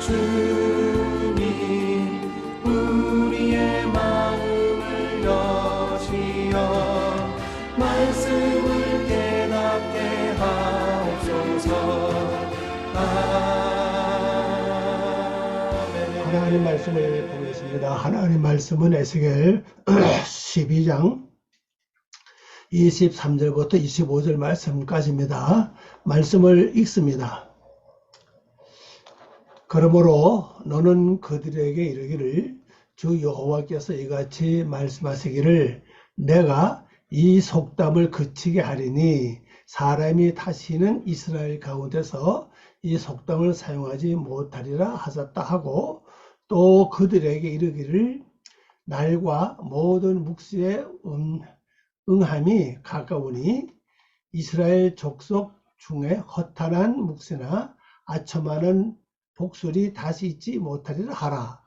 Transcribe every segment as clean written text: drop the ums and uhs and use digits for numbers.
주님 우리의 마음을 여시어 말씀을 깨닫게 하옵소서. 아멘. 하나님 말씀을 보겠습니다. 하나님 말씀은 에스겔 12장 23절부터 25절 말씀까지입니다. 말씀을 읽습니다. 그러므로 너는 그들에게 이르기를 주 여호와께서 이같이 말씀하시기를 내가 이 속담을 그치게 하리니 사람이 다시는 이스라엘 가운데서 이 속담을 사용하지 못하리라 하셨다 하고, 또 그들에게 이르기를 날과 모든 묵시의 응함이 가까우니 이스라엘 족속 중에 허탄한 묵시나 아첨하는 복술이 다시 있지 못하리라 하라.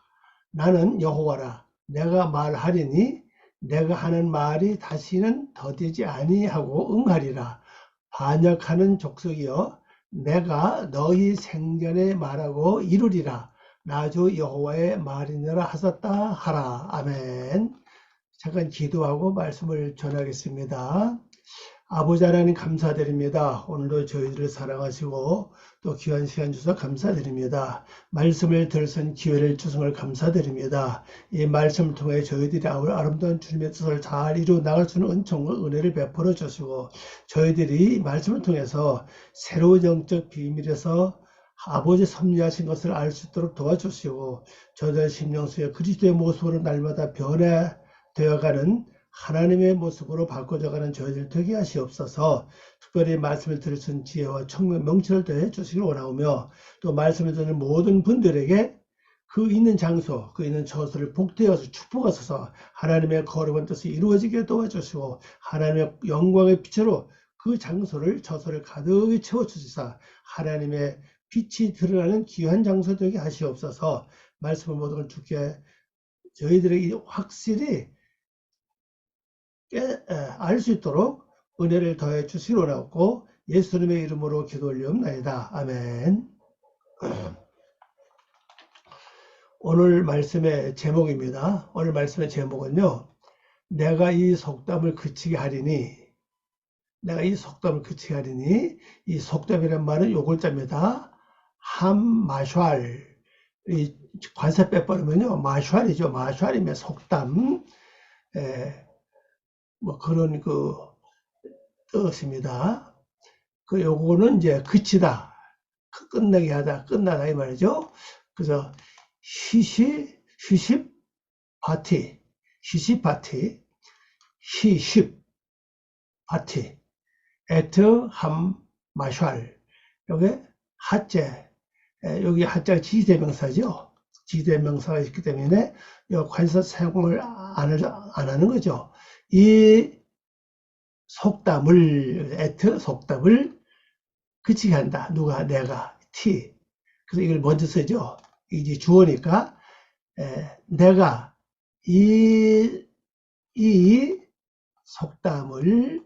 나는 여호와라. 내가 말하리니 내가 하는 말이 다시는 더디지 아니하고 응하리라. 반역하는 족속이여 내가 너희 생전에 말하고 이루리라. 나 주 여호와의 말이니라 하셨다 하라. 아멘. 잠깐 기도하고 말씀을 전하겠습니다. 아버지 하나님 감사드립니다. 오늘도 저희들을 사랑하시고 또 귀한 시간 주셔서 감사드립니다. 말씀을 들을 수 있는 기회를 주심을 감사드립니다. 이 말씀을 통해 저희들이 아름다운 주님의 뜻을 잘 이루어 나갈 수 있는 은총과 은혜를 베풀어 주시고, 저희들이 이 말씀을 통해서 새로운 영적 비밀에서 아버지 섭리하신 것을 알 수 있도록 도와주시고, 저희들 심령 속에 그리스도의 모습으로 날마다 변화되어가는 하나님의 모습으로 바꿔져가는 저희들 되게 하시옵소서. 특별히 말씀을 들을 수 있는 지혜와 청명 명철을 더해 주시길 원하오며, 또 말씀을 듣는 모든 분들에게 그 있는 장소, 그 있는 처소를 복되어서 축복하소서. 하나님의 거룩한 뜻이 이루어지게 도와주시고, 하나님의 영광의 빛으로 그 장소를, 처소를 가득히 채워주시사 하나님의 빛이 드러나는 귀한 장소 되게 하시옵소서. 말씀을 모든 걸 주께 저희들에게 확실히 알 수 있도록 은혜를 더해 주시기 원하고, 예수님의 이름으로 기도 올리옵나이다. 아멘. 오늘 말씀의 제목입니다. 오늘 말씀의 제목은요, 내가 이 속담을 그치게 하리니. 내가 이 속담을 그치게 하리니. 이 속담이란 말은 요글자입니다. 함마샬. 이 관사 빼버리면요, 마샬이죠. 마샬이면 속담. 뭐 그런 그 뜻입니다. 그 요거는 이제 그치다, 끝나게 하다, 끝나다 이 말이죠. 그래서 시십 파티, 에트 함 마샬. 요게 하째, 여기 하자가 지대명사죠. 지대명사가 있기 때문에 요 관사 사용을 안 하는 거죠. 이 속담을, 속담을 그치게 한다. 누가? 내가. 티. 그래서 이걸 먼저 쓰죠. 이제 주어니까, 내가 이 속담을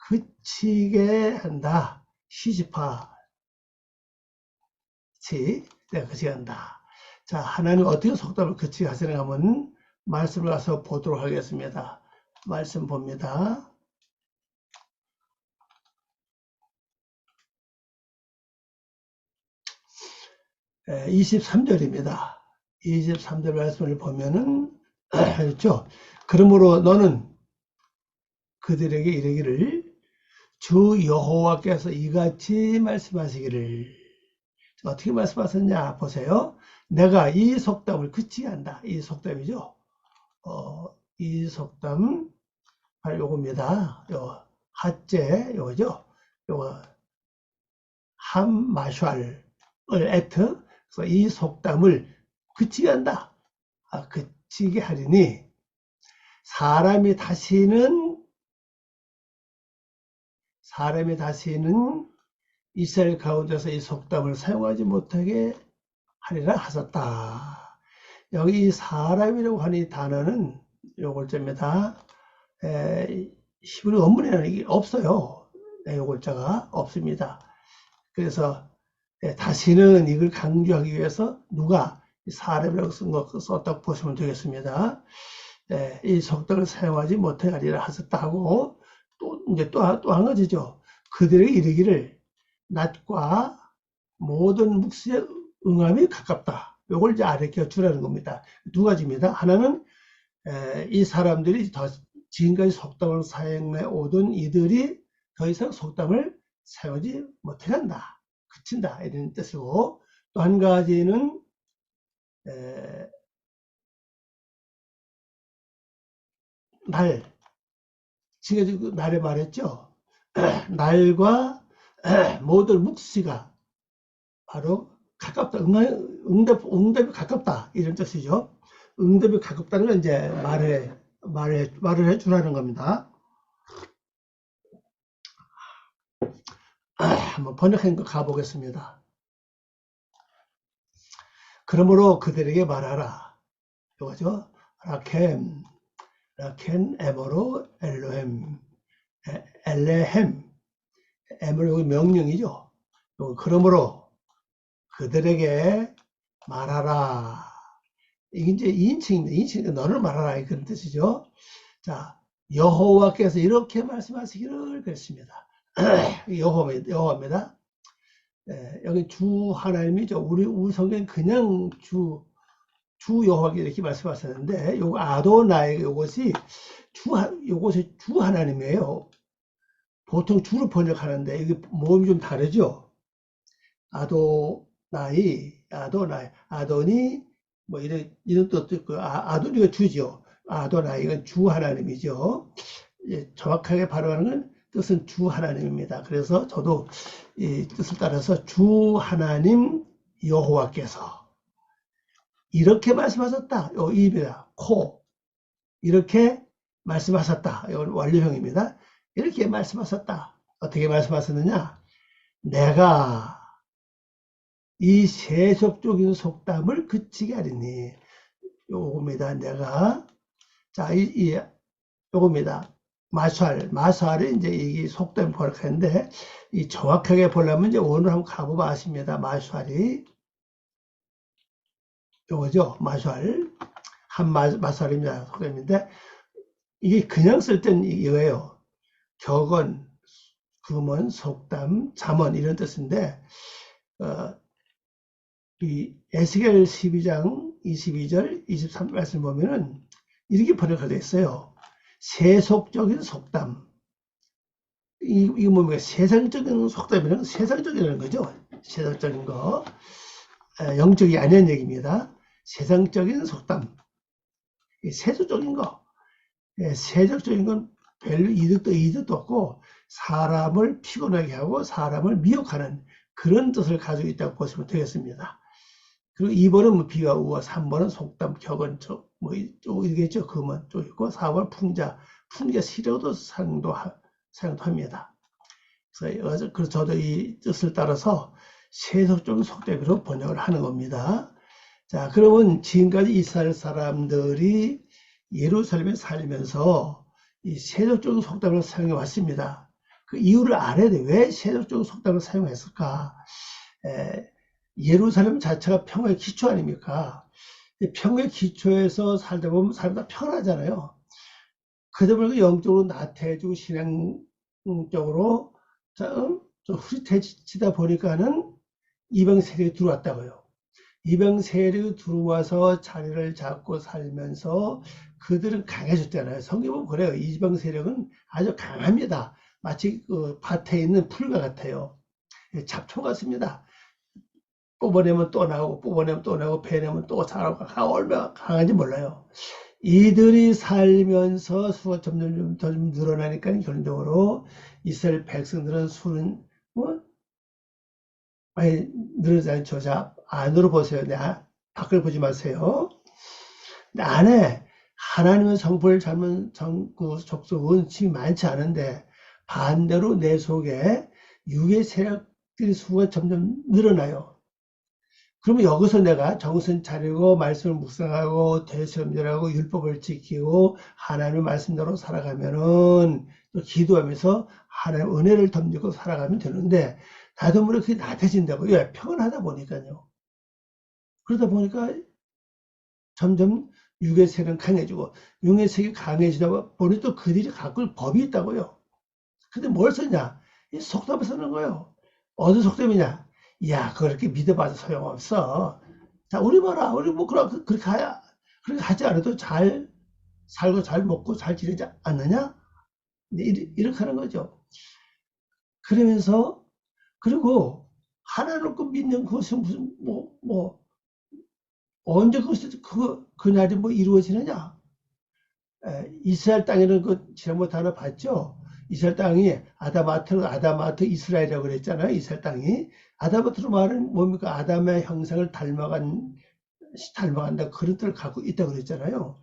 그치게 한다. 시집하지. 내가 그치게 한다. 자, 하나님 어떻게 속담을 그치게 하시는가 하면 말씀을 가서 보도록 하겠습니다. 말씀 봅니다. 23절입니다. 23절 말씀을 보면은 그렇죠. 그러므로 너는 그들에게 이르기를 주 여호와께서 이같이 말씀하시기를. 어떻게 말씀하셨냐 보세요. 내가 이 속담을 그치게 한다. 이 속담이죠. 이 속담 바로 요겁니다. 요 하째 요거죠. 요거 함마샬을 에트. 그래서 이 속담을 그치게 한다. 그치게 하리니 사람이 다시는 이스라엘 가운데서 이 속담을 사용하지 못하게 하리라 하셨다. 여기 이 사람이라고 하는 이 단어는 요골자입니다. 히브리 원문에는 이게 없어요. 요골자가 없습니다. 그래서 다시는 이걸 강조하기 위해서 누가 사람이라고 썼다고 보시면 되겠습니다. 이 속담을 사용하지 못하리라 하셨다 하고 이제 또 한 가지죠. 그들에게 이르기를 낫과 모든 묵시의 응함이 가깝다. 요걸 이제 가르쳐 주라는 겁니다. 두 가지입니다. 하나는 이 사람들이 지금까지 속담을 사용해 오던 이들이 더 이상 속담을 사용하지 못해 간다. 그친다. 이런 뜻이고, 또 한 가지는 지금까지 날에 말했죠. 날과 모든 묵시가 바로 가깝다. 응답이 가깝다. 이런 뜻이죠. 응답이 가깝다는 건 이제 말을 해주라는 겁니다. 한번 번역한 거 가보겠습니다. 그러므로 그들에게 말하라. 이거죠. 라켄 에모로 엘로햄, 엘레햄, 에모로 명령이죠. 그러므로 그들에게 말하라. 이게 이제 2인칭인데 너를 말하라 그런 뜻이죠. 자, 여호와께서 이렇게 말씀하시기를 그랬습니다. 여호와입니다. 여기 주 하나님이죠. 우리 성경 그냥 주 여호와께 이렇게 말씀하셨는데 요거 아도나이 요것이 주 하나님이에요. 보통 주로 번역하는데 이게 모음이 좀 다르죠. 아도니 뭐 이런 뜻도 있고 아도니가 주죠. 아도나이가 주 하나님이죠. 정확하게 발음하는 건 뜻은 주 하나님입니다. 그래서 저도 이 뜻을 따라서 주 하나님 여호와께서 이렇게 말씀하셨다. 요 입이다. 코. 이렇게 말씀하셨다. 이건 완료형입니다. 이렇게 말씀하셨다. 어떻게 말씀하셨느냐? 내가 이 세속적인 속담을 그치게 하리니. 요겁니다. 내가. 자, 요겁니다. 마샬이 이제 이 속담 번역하는데, 이 정확하게 보려면 이제 원을 한번 가보면 아십니다. 마샬이. 요거죠. 마샬. 마샬입니다. 속담인데, 이게 그냥 쓸 때는 이거예요. 격언, 금언, 속담, 잠언, 이런 뜻인데, 이 에스겔 12장 22절, 23절 말씀 보면은 이렇게 번역되어 있어요. 세속적인 속담. 이거 뭡니까? 세상적인 속담이라는 세상적이라는 거죠. 세상적인 거. 영적이 아니라는 얘기입니다. 세상적인 속담. 세속적인 거. 세속적인 건 별로 이득도 없고 사람을 피곤하게 하고 사람을 미혹하는 그런 뜻을 가지고 있다고 보시면 되겠습니다. 그리고 2번은 뭐 비와 우와, 3번은 속담, 격언, 뭐 이겠죠. 금언 또 있고 4번 풍자 시려도 사용합니다. 그래서 저도 이 뜻을 따라서 세속적인 속담으로 번역을 하는 겁니다. 자, 그러면 지금까지 이스라엘 사람들이 예루살렘에 살면서 이 세속적인 속담을 사용해 왔습니다. 그 이유를 알아야 돼. 왜 세속적인 속담을 사용했을까? 예루살렘 자체가 평화의 기초 아닙니까? 평화의 기초에서 살다 보면 사람다 편하잖아요. 그러다 보니까 영적으로 나태해지고 신앙적으로 좀 흐릿해지다 보니까는 이방 세력이 들어왔다고요. 이방 세력이 들어와서 자리를 잡고 살면서 그들은 강해졌잖아요. 성경 보면 그래요. 이방 세력은 아주 강합니다. 마치 그 밭에 있는 풀과 같아요. 잡초 같습니다. 뽑아내면 또 나오고 뽑아내면 또 나오고 베내면 또 자라고 얼마나 강한지 몰라요. 이들이 살면서 수가 점점 늘어나니까 결론적으로 이스라엘 백성들은 수는 많이 늘어나지 않죠. 자, 안으로 보세요. 밖을 보지 마세요. 안에 하나님의 성품을 닮은 족속은 지금 많지 않은데 반대로 내 속에 육의 세력들의 수가 점점 늘어나요. 그러면 여기서 내가 정신 차리고 말씀을 묵상하고 대수험절하고 율법을 지키고 하나님의 말씀대로 살아가면은 또 기도하면서 하나님의 은혜를 덤지고 살아가면 되는데 나도 모르게 그게 나태해진다고. 왜? 평안하다 보니까요. 그러다 보니까 점점 육의 세는 강해지고, 육의 색이 강해지다 보니 또 그들이 갖고 법이 있다고요. 근데 뭘 썼냐? 이 속담을 쓰는 거예요. 어느 속담이냐? 야, 그렇게 믿어봐도 소용없어. 자, 우리 봐라. 우리 뭐, 그렇게 하지 않아도 잘 살고 잘 먹고 잘 지내지 않느냐? 이렇게 하는 거죠. 그러면서, 그리고 하나님을 믿는 그것은 무슨, 언제 그 날이 뭐 이루어지느냐? 이스라엘 땅에는 그 지난번에 하나 봤죠? 이스라엘 땅이 아다마트 이스라엘이라고 그랬잖아요. 이스라엘 땅이. 아다마트로 말하는 뭡니까? 아담의 형상을 닮아간다. 그런 뜻을 갖고 있다고 그랬잖아요.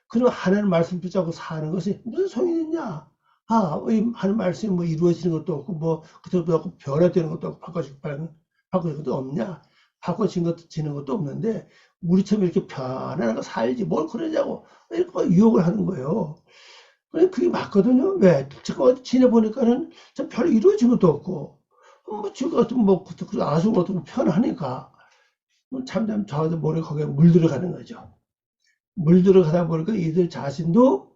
그럼 하나님 말씀 붙잡고 사는 것이 무슨 소용이 있냐? 하나님 말씀이 뭐 이루어지는 것도 없고, 뭐, 그때도 없고, 변화되는 것도 없고, 바꿔진 것도 없냐? 바꿔지는 것도 없는데, 우리처럼 이렇게 편안하게 살지, 뭘 그러냐고, 이렇게 유혹을 하는 거예요. 그게 맞거든요. 왜? 지금 지내보니까는 참 별로 이루어진 것도 없고, 뭐, 지금 같은 뭐, 아주 같은 편하니까, 참참 저도 모르게 거기에 물들어가는 거죠. 물들어가다 보니까 이들 자신도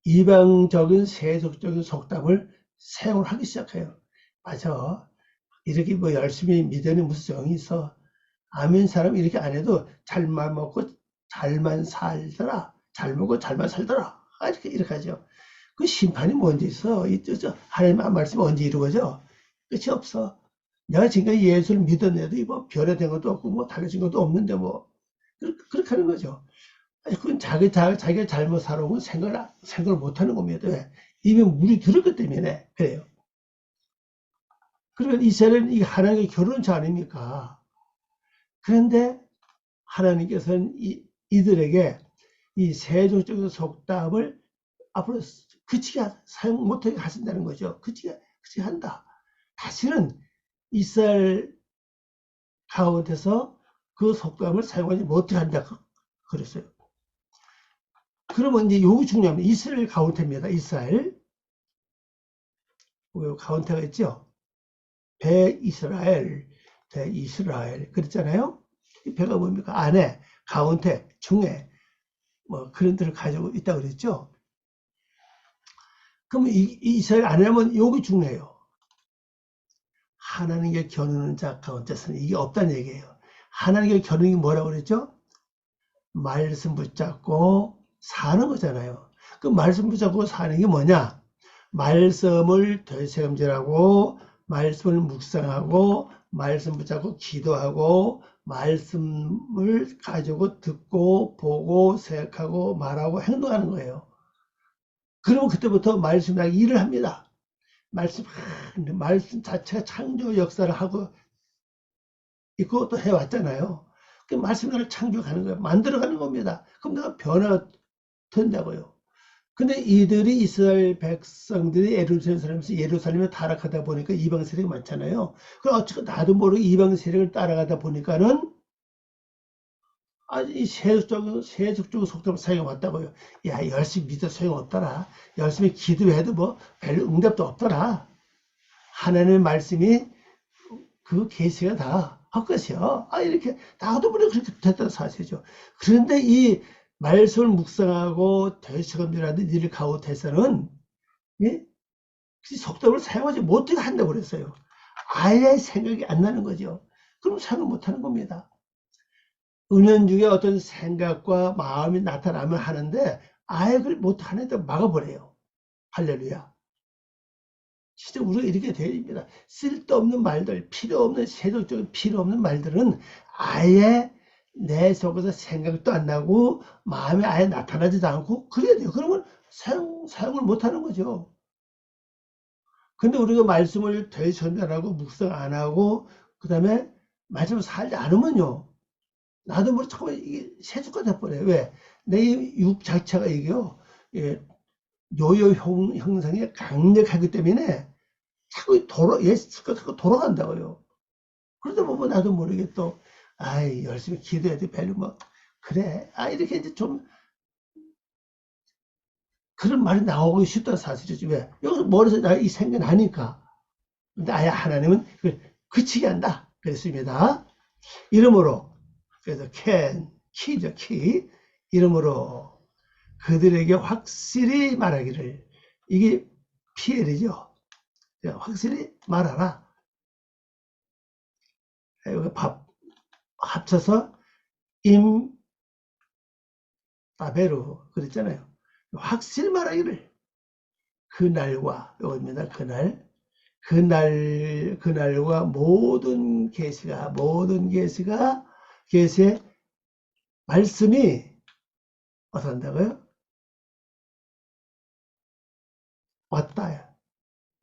이방적인 세속적인 속담을 사용을 하기 시작해요. 맞아. 이렇게 뭐 열심히 믿으니 무슨 정이 있어. 아멘 사람 이렇게 안 해도 잘만 먹고 잘만 살더라. 잘 먹고 잘만 살더라. 이렇게 하죠. 그 심판이 뭔지 있어. 하나님 말씀이 언제 이루어져? 끝이 없어. 내가 지금까지 예수를 믿었는데도 뭐 변화된 것도 없고 뭐 달라진 것도 없는데 뭐 그렇게 하는 거죠. 그건 자기가 잘못 살아오면 생각을 못 하는 겁니다. 왜? 이미 물이 들었기 때문에 그래요. 그러면 이스라엘은 이 하나님의 결혼자 아닙니까? 그런데 하나님께서는 이들에게 이 세속적인 속담을 앞으로 그치게 사용 못하게 하신다는 거죠. 그치게 한다. 다시는 이스라엘 가운데서 그 속담을 사용하지 못하게 한다. 그랬어요. 그러면 이제 요거 중요합니다. 이스라엘 가운데입니다. 이스라엘. 가운데가 있죠. 배이스라엘, 대이스라엘. 그랬잖아요. 이 배가 뭡니까? 안에, 가운데, 중에, 뭐 그런 데를 가지고 있다고 그랬죠. 그러면 이 이스라엘 안에는 요게 중요해요. 하나님께 겨누는 자 가운데서는 이게 없다는 얘기예요. 하나님께 겨누는 게 뭐라고 그랬죠? 말씀 붙잡고 사는 거잖아요. 그 말씀 붙잡고 사는 게 뭐냐? 말씀을 되새김질하고 말씀을 묵상하고 말씀 붙잡고 기도하고 말씀을 가지고 듣고 보고 생각하고 말하고 행동하는 거예요. 그러면 그때부터 말씀이 일을 합니다. 말씀 자체가 창조 역사를 하고 있고 또 해왔잖아요. 그 말씀을 창조하는 거예요. 만들어가는 겁니다. 그럼 내가 변화가 된다고요. 근데 이들이 이스라엘 백성들이 예루살렘에 타락하다 보니까 이방 세력이 많잖아요. 그럼 어쨌든 나도 모르게 이방 세력을 따라가다 보니까는 이 세속적인 속담을 사용해왔다고요. 야, 열심히 믿어 소용없더라. 열심히 기도해도 뭐 별 응답도 없더라. 하나님의 말씀이 그 계시가 다 헛것이요. 이렇게 나도 모르게 그렇게 됐다는 사실이죠. 그런데 이 말씀을 묵상하고 되새김질하는 일 가운데서는 속담을 사용하지 못하게 한다고 그랬어요. 아예 생각이 안 나는 거죠. 그럼 사용 못하는 겁니다. 은연중에 어떤 생각과 마음이 나타나면 하는데 아예 그걸 못하는데 막아버려요. 할렐루야. 진짜 우리가 이렇게 돼야 됩니다. 쓸데없는 말들, 세속적인 필요 없는 말들은 아예 내 속에서 생각도 안 나고 마음에 아예 나타나지도 않고 그래야 돼요. 그러면 사용을 못하는 거죠. 근데 우리가 말씀을 되새김질하고 묵상 안 하고 그 다음에 말씀을 살지 않으면요. 나도 모르게 처음에 이게 세속화 돼버려요. 왜? 내 육 자체가 이게요. 요요 형상이 강력하기 때문에 자꾸 돌아간다고요. 그러다 보면 나도 모르게 또 열심히 기도해야 돼. 별로 뭐 그래. 이렇게 이제 좀 그런 말이 나오기 쉽다는 사실이지. 왜? 여기서 머리에서 이 생각이 나니까. 근데 하나님은 그치게 한다. 그랬습니다. 이러므로, 그래서 키죠, 키. 이러므로 그들에게 확실히 말하기를, 이게 PL이죠. 확실히 말하라. 여기 합쳐서 따베루 그랬잖아요. 확실히 말하기를, 그날과, 요겁니다. 그날과 모든 계시의 말씀이 어떻게 한다고요? 왔다.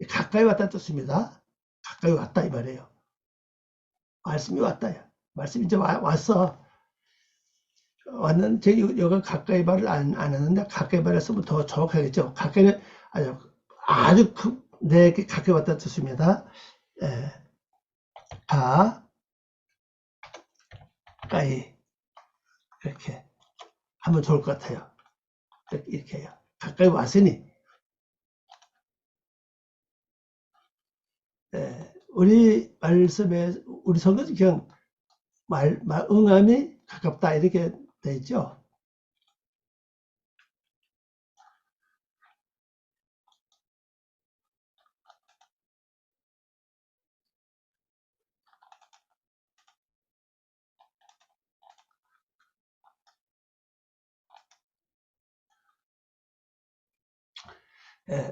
가까이 왔다 뜻입니다. 가까이 왔다 이 말이에요. 말씀이 왔다. 말씀이 이제 왔어. 왔는데 여가 가까이 말을 안 하는데, 가까이 말을 쓰면 더 정확하겠죠. 가까이는 아주 내게 가까이 왔다 뜻입니다. 가까이 이렇게 하면 좋을 것 같아요. 이렇게 해요. 가까이 왔으니. 우리 말씀에, 우리 성경은 그냥 응함이 가깝다 이렇게 돼 있죠.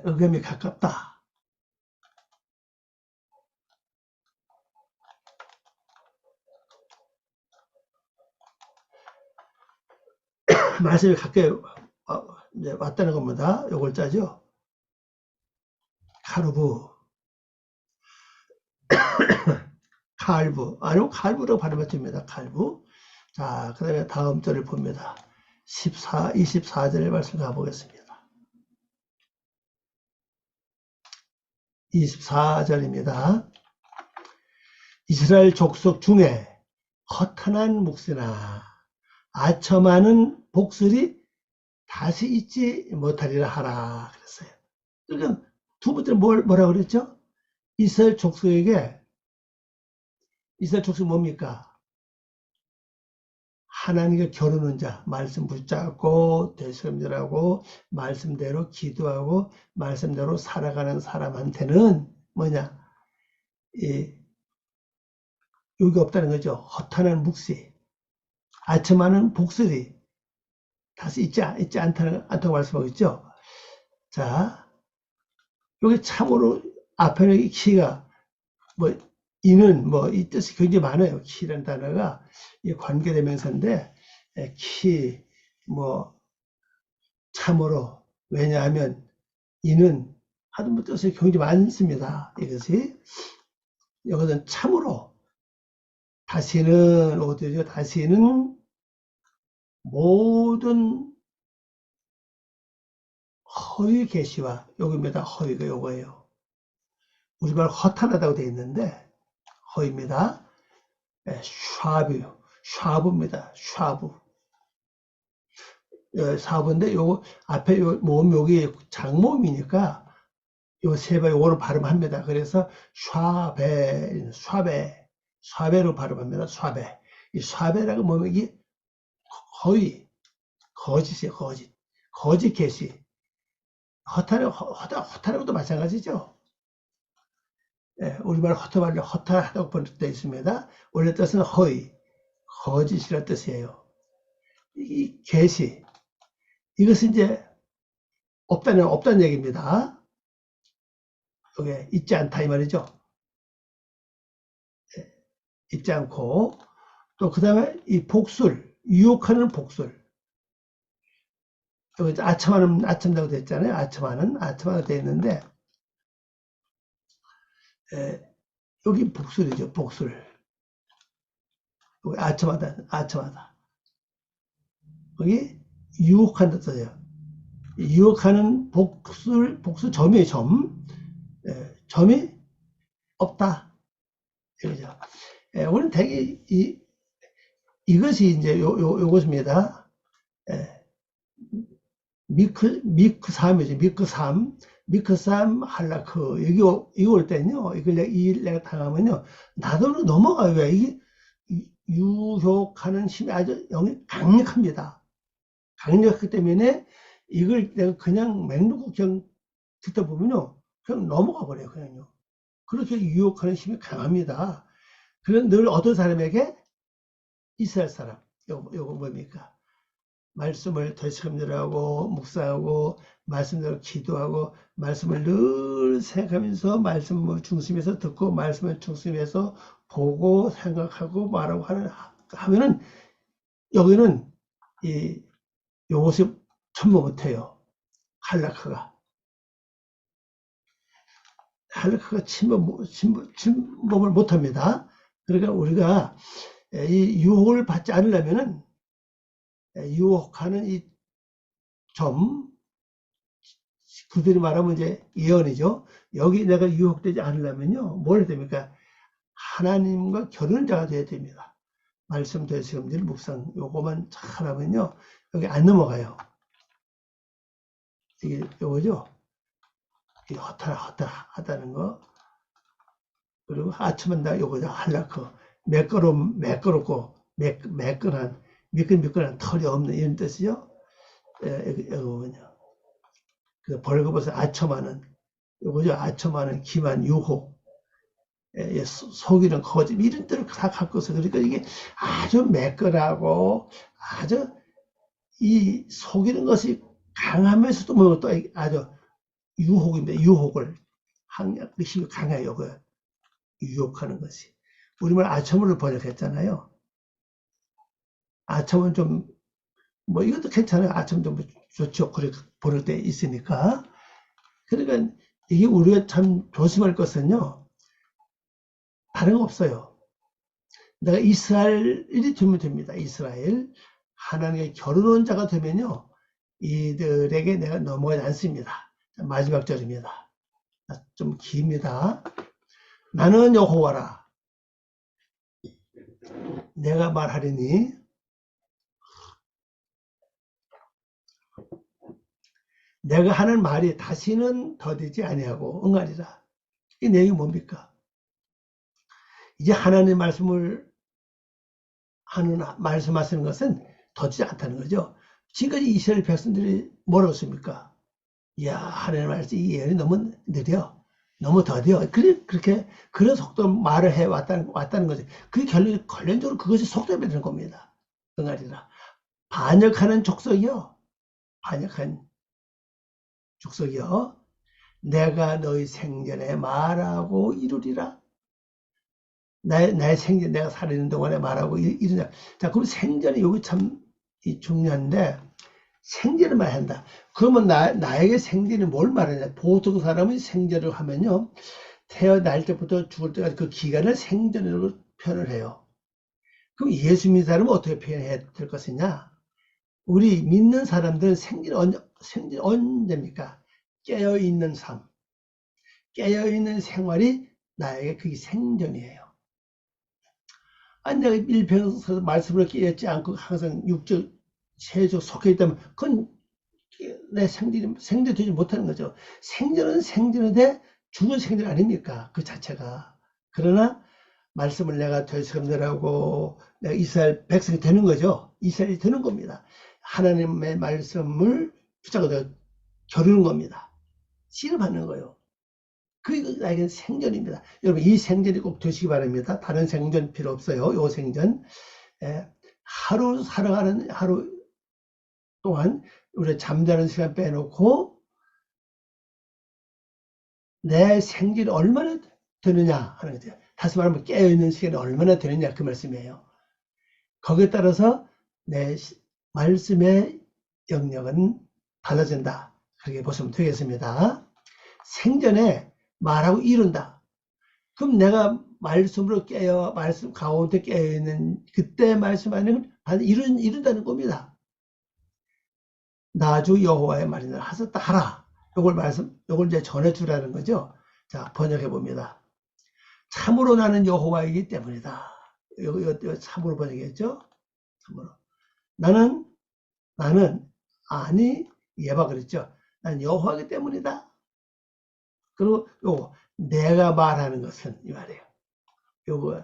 응함이 가깝다. 말씀이 가까이 이제 왔다는 겁니다. 요걸 짜죠. 카르부, 칼부, 아니면 칼부라고 발음하면 됩니다. 칼부. 자, 그 다음에 다음 절을 봅니다. 24절의 말씀 가보겠습니다. 24절입니다. 이스라엘 족속 중에 허탄한 묵시나 아첨하는 복술이 다시 잊지 못하리라 하라 그랬어요. 그러니까 두 번째는 뭐라고 그랬죠? 이스라엘 족속이 뭡니까? 하나님과 겨루는 자, 말씀 붙잡고 되섬들하고 말씀대로 기도하고 말씀대로 살아가는 사람한테는 뭐냐? 여기 없다는 거죠. 허탄한 묵시, 아첨하는 복술이 다시 잊지 않다고 말씀하고 있죠. 자, 여기 참으로 앞에는 키가 이는 이 뜻이 굉장히 많아요. 키라는 단어가 관계대명사인데, 키, 참으로, 왜냐하면 이는 하는 뜻이 굉장히 많습니다. 이것이 이것은 참으로, 다시는 어디죠? 다시는 모든 허위 계시와, 여기입니다. 허위가 요거예요. 우리말 허탄하다고 되어 있는데 허입니다. 샤브입니다. 샤브인데 요거 앞에 요 모음 여기 장모음이니까 요 세 번 요거를 발음합니다. 그래서 샤베로 발음합니다. 이 샤베라고 뭐면 이게 거짓이에요. 거짓 계시. 허탄하고도 마찬가지죠. 우리말 허탄하다고 번역되어 있습니다. 원래 뜻은 거짓이라는 뜻이에요. 이 계시, 이것은 이제 없다는 얘기입니다. 여기 있지 않다 이 말이죠. 있지 않고, 또 그 다음에 이 복술, 유혹하는 복술. 여기 아첨다고 되어 있잖아요. 아첨하다고 되어 있는데, 여기 복술이죠. 복술. 여기 아첨하다. 여기 유혹한다 뜻이에요. 유혹하는 복술 점이에요. 점이 없다. 이거죠. 오늘 되게 이것이 이제 요것입니다. 미크 3이죠. 미크 3. 미크삼 할라크 여기 올 때는요, 이걸 내가 당하면요, 나도 넘어가요. 왜? 이게 유혹하는 힘이 아주 강력합니다. 강력하기 때문에 이걸 내가 그냥 맹독 그냥 듣다 보면요, 그냥 넘어가 버려요, 그냥요. 그렇게 유혹하는 힘이 강합니다. 그건 늘 어떤 사람에게? 이스라엘 사람. 요거 뭡니까? 말씀을 되새김질하고 묵상하고 말씀대로 기도하고 말씀을 늘 생각하면서 말씀을 중심에서 듣고 말씀을 중심에서 보고 생각하고 말하고 하면은 여기는 요것이 전부 못해요. 할라크가 침범을 못합니다. 그러니까 우리가 이 유혹을 받지 않으려면은 유혹하는 이 점, 그들이 말하면 이제 예언이죠. 여기 내가 유혹되지 않으려면요, 뭘 해야 됩니까? 하나님과 결혼자가 되어야 됩니다. 말씀 되새김질 묵상 요거만 잘하면요, 여기 안 넘어가요. 이게 요거죠. 이게 허탈하다는 거. 그리고 아침한다 요거죠. 할라크. 매끄럽고 매끈한 미끈미끈한 털이 없는 이런 뜻이죠. 여기 보면요. 그 벌거벗어 아첨하는 요거죠. 아첨하는 기만 유혹. 속이는 거짓 이런 뜻을 다 갖고서 그러니까 이게 아주 매끈하고 아주 이 속이는 것이 강하면서도 뭐 또 아주 유혹입니다. 유혹을 힘이 강해요. 그 유혹하는 것이. 우리말 아첨을 번역했잖아요. 아첨은 좀 뭐 이것도 괜찮아요. 아첨 좀 좋죠. 그렇게 부를 때 있으니까. 그러니까 이게 우리가 참 조심할 것은요, 다른 거 없어요. 내가 이스라엘이 되면 됩니다. 이스라엘. 하나님의 결혼한 자가 되면요, 이들에게 내가 넘어가지 않습니다. 마지막 절입니다. 좀 깁니다. 나는 여호와라. 내가 말하리니 내가 하는 말이 다시는 더디지 아니하고 응하리라. 이 내용이 뭡니까? 이제 하나님 말씀하시는 것은 더디지 않다는 거죠. 지금까지 이스라엘 백성들이 뭐라고 했습니까? 이야, 하나님 말씀 이 예언이 너무 느려. 너무 더뎌. 그렇게 그런 속도로 말을 해 왔다는 거죠. 그 결론적으로 그것이 속도가 되는 겁니다. 응하리라. 반역하는 족속이요. 반역한 족속이요. 내가 너희 생전에 말하고 이루리라. 나의 생전 내가 살아있는 동안에 말하고 이루자. 자, 그럼 생전에 여기 참 중요한데 생전을 말한다. 그러면 나에게 생전이 뭘 말하냐? 보통 사람은 생전을 하면요, 태어날 때부터 죽을 때까지 그 기간을 생전으로 표현을 해요. 그럼 예수 믿는 사람은 어떻게 표현해야 될 것이냐? 우리 믿는 사람들은 생전 언제입니까? 깨어있는 삶, 깨어있는 생활이 나에게 그게 생전이에요. 아니, 내가 일평생 말씀을 깨닫지 않고 항상 육적, 세적 속해 있다면 그건 내 생전이 되지 못하는 거죠. 생전은 생전인데 죽은 생전 아닙니까? 그 자체가. 그러나 말씀을 내가 되새김질하고 내가 이스라엘 백성이 되는 거죠. 이스라엘이 되는 겁니다. 하나님의 말씀을 붙잡고 겨루는 겁니다. 씨름하는 거예요. 그게 나에게는 생전입니다. 여러분, 이 생전이 꼭 되시기 바랍니다. 다른 생전 필요 없어요. 요 생전. 하루 살아가는 하루 동안 우리 잠자는 시간 빼놓고 내 생전이 얼마나 되느냐 하는 거죠. 다시 말하면 깨어있는 시간이 얼마나 되느냐 그 말씀이에요. 거기에 따라서 내 말씀의 영역은 달라진다. 그렇게 보시면 되겠습니다. 생전에 말하고 이룬다. 그럼 내가 말씀으로 말씀 가운데 깨어있는 그때 말씀하는 건 이룬다는 겁니다. 나주 여호와의 말이나 하셨다 하라. 요걸 이제 전해주라는 거죠. 자, 번역해 봅니다. 참으로 나는 여호와이기 때문이다. 이거 참으로 번역했죠? 참으로. 나는, 아니, 예바 그랬죠. 난 여호와이기 때문이다. 그리고 요거 내가 말하는 것은 이 말이에요. 요거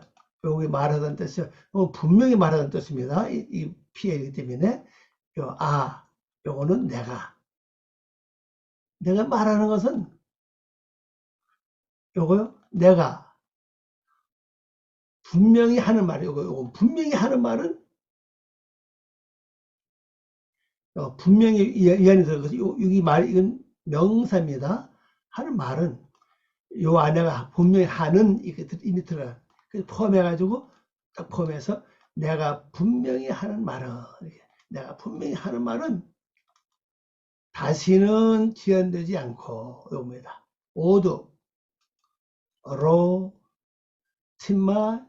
말하다는 뜻이요. 분명히 말하다는 뜻입니다. 이 PL이기 때문에 요거는 내가 말하는 것은 요거요. 내가 분명히 하는 말이에요. 요거 분명히 하는 말은 분명히 이 안에 들어가서 여기 이건 명사입니다. 하는 말은 요 안에가 분명히 하는 이미 들어가. 그래서 포함해가지고 딱 포함해서 내가 분명히 하는 말은 내가 분명히 하는 말은 다시는 지연되지 않고 요겁니다. 오도 로 팀마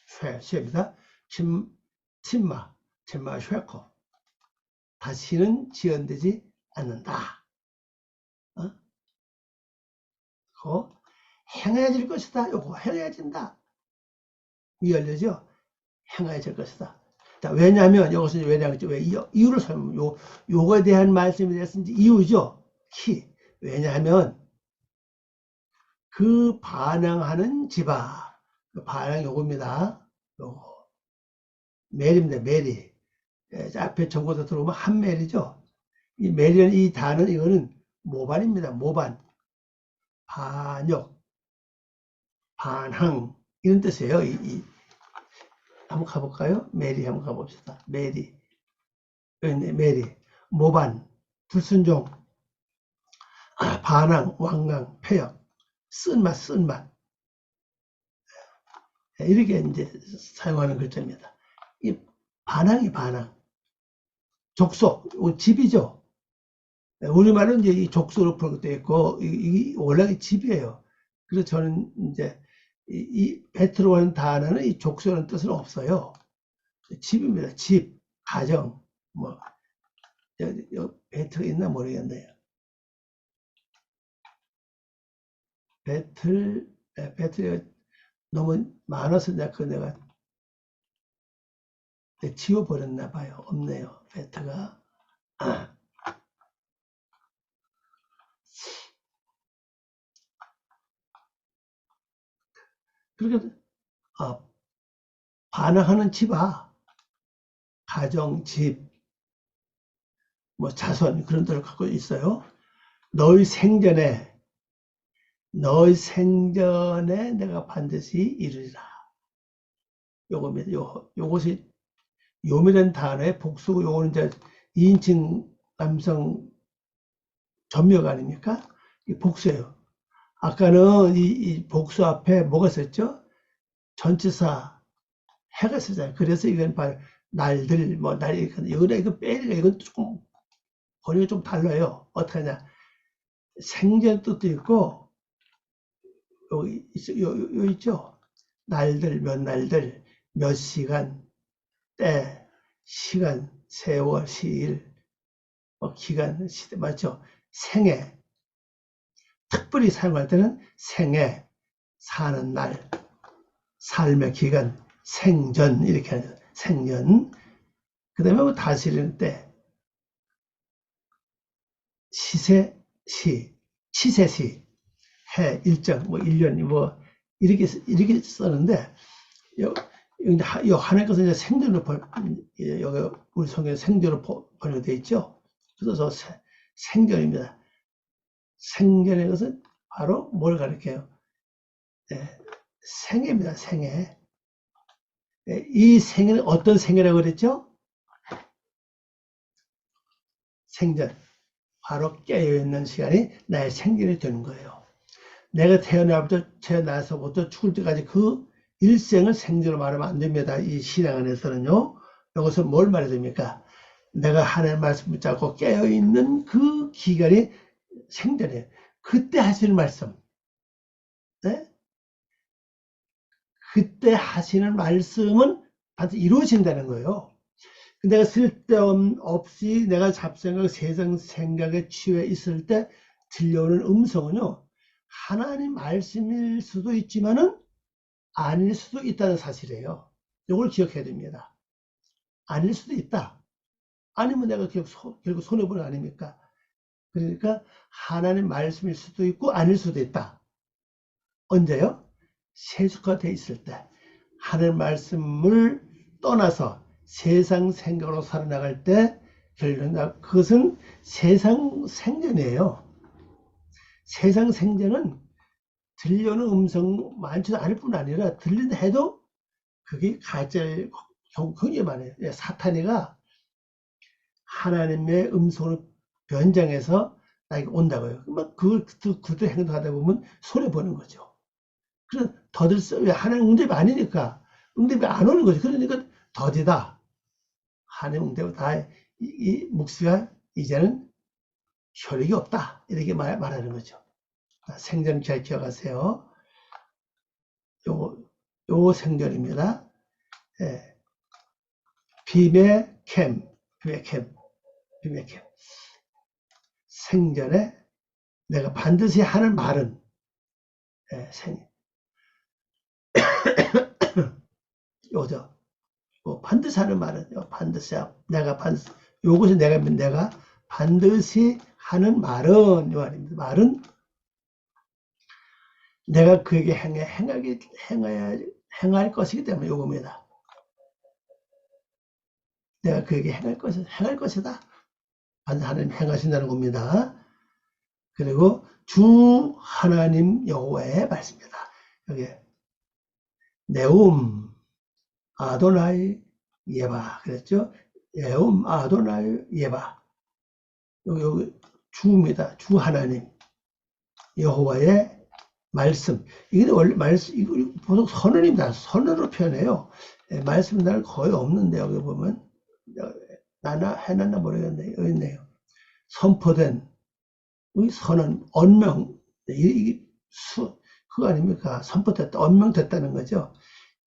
쉐입니다. 팀마 쉐커 다시는 지연되지 않는다. 행해질 것이다. 요거 행해진다. 이해되죠? 행해질 것이다. 자, 왜냐하면 이것은 왜 이유를 요거에 대한 말씀이 됐는지 이유죠. 왜냐하면 그 반항하는 지바 반항 요겁니다. 요거 메리입니다. 메리. 앞에 적어서 들어오면 한메리죠. 이 메리는 이 단어는 이거는 모반입니다. 모반. 반역, 반항 이런 뜻이에요. 한번 가볼까요? 메리 한번 가봅시다. 메리, 모반, 불순종, 반항, 완강, 폐역, 쓴맛 이렇게 이제 사용하는 글자입니다. 이 반항이 반항, 족속, 집이죠. 우리말은 이제 이 족속으로 풀어되어 있고 이 원래 집이에요. 그래서 저는 이제 이 배트로 하는 단어는 이 족속이라는 뜻은 없어요. 집입니다. 집, 가정, 뭐 배트가 있나 모르겠네요. 배트가 너무 많아서 내가 지워버렸나 봐요. 없네요. 배트가. 그렇게 반항하는 집아, 가정, 집, 뭐 자손 그런 뜻을 갖고 있어요. 너의 생전에 내가 반드시 이루리라. 요겁니다. 요것이 요미라는 단어의 복수고 요거는 이제 2인칭 남성 전역 아닙니까? 이 복수예요. 아까는 이 복수 앞에 뭐가 썼죠? 전치사 해가 쓰잖아요. 그래서 이건 바로 날들 이거 빼리가 이건 조금 번역이 좀 달라요. 어떻게 하냐? 생전 뜻도 있고 여기 있죠. 날들 몇 날들 몇 시간 때 시간 세월 시일 기간 시대 맞죠? 생애 특별히 사용할 때는 생애 사는 날 삶의 기간 생전 이렇게 하죠. 생년 그 다음에 뭐 다스리는 때 치세시 해 일정 뭐 1년 뭐 이렇게 쓰는데 요 하나의 것은 이제 생전으로 여기 우리 성경에 생전으로 번역되어 있죠. 그래서 생전입니다. 생전의 것은 바로 뭘 가리켜요? 생애입니다. 생애. 이 생애는 어떤 생애라고 그랬죠? 생전. 바로 깨어있는 시간이 나의 생전이 되는 거예요. 내가 태어나서부터 죽을 때까지 그 일생을 생전으로 말하면 안 됩니다. 이 신앙 안에서는요. 이것은 뭘 말해야 됩니까? 내가 하나님 말씀 붙잡고 깨어있는 그 기간이 생전이에요. 그때 하시는 말씀. 네? 그때 하시는 말씀은 반드시 이루어진다는 거예요. 내가 쓸데없이 내가 잡생각, 세상 생각에 취해 있을 때 들려오는 음성은요, 하나님 말씀일 수도 있지만은 아닐 수도 있다는 사실이에요. 이걸 기억해야 됩니다. 아닐 수도 있다. 아니면 내가 결국 손해보는 거 아닙니까? 그러니까 하나님 말씀일 수도 있고 아닐 수도 있다. 언제요? 세속화되어 있을 때. 하나님 말씀을 떠나서 세상 생각으로 살아나갈 때 결론은 그것은 세상 생전이에요. 세상 생전은 들려오는 음성 많지도 않을 뿐 아니라 들린다 해도 그게 가짜일 경우 굉장히 많아요. 사탄이가 하나님의 음성을 변장해서 나에게 온다고요. 그걸 그대로 행동하다 보면 손해보는 거죠. 그래서 더들 하나님 응답이 아니니까 응답이 안 오는 거죠. 그러니까 더디다. 하나님 응답이 다 이 묵시가 이제는 효력이 없다. 이렇게 말하는 거죠. 생전 잘 기억하세요. 요 생전입니다. 예. 비메캠. 생전에 내가 반드시 하는 말은, 예, 요죠. 반드시 하는 말은, 요것이 내가 반드시 하는 말은, 요 말입니다. 말은 내가 그에게 행할 것이기 때문에 요겁니다. 내가 그에게 행할 것이다. 반드시 하나님 행하신다는 겁니다. 그리고 주 하나님 여호와의 말씀입니다. 여기 네움 아도나이 예바 그랬죠? 네움 아도나이 예바. 여기 주입니다. 주 하나님 여호와의 말씀. 이게 원래 이거 보통 선언입니다. 선언으로 표현해요. 말씀 날 거의 없는데 여기 보면 나나 해놨나 모르겠네. 여기 있네요. 선포된 선언, 언명, 이게 그거 아닙니까? 선포됐다, 언명됐다는 거죠.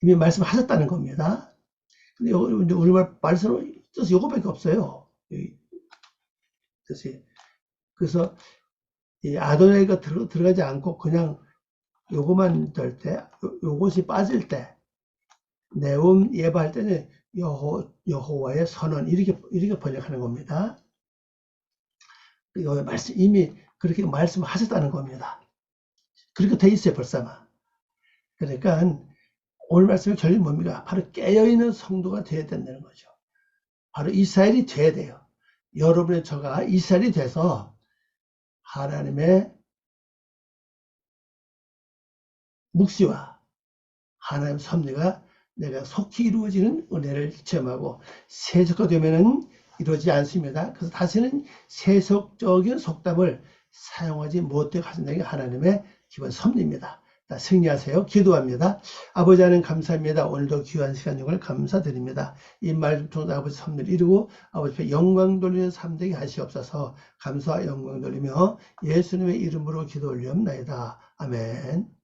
이미 말씀하셨다는 겁니다. 근데 우리말 말씀은 뜻이 요거밖에 없어요. 뜻이. 그래서 이 아도나이가 들어가지 않고 그냥 요거만 될 때, 요것이 빠질 때, 네움 예바할 때는 여호와의 선언 이렇게 번역하는 겁니다. 이미 그렇게 말씀하셨다는 겁니다. 그렇게 돼 있어요, 벌써만. 그러니까 오늘 말씀의 결론이 뭡니까? 바로 깨어있는 성도가 되어야 된다는 거죠. 바로 이스라엘이 돼야 돼요. 여러분의 저가 이스라엘이 돼서 하나님의 묵시와 하나님 섭리가 내가 속히 이루어지는 은혜를 체험하고 세속화되면은 이루어지지 않습니다. 그래서 다시는 세속적인 속담을 사용하지 못하게 하신다는 게 하나님의 기본 섭리입니다. 승리하세요. 기도합니다. 아버지 하나님 감사합니다. 오늘도 귀한 시간 정말 감사드립니다. 이 말씀 통해서 아버지 섭리를 이루고 아버지 앞에 영광 돌리는 삶 되게 하시옵소서. 감사와 영광 돌리며 예수님의 이름으로 기도 올리옵나이다. 아멘.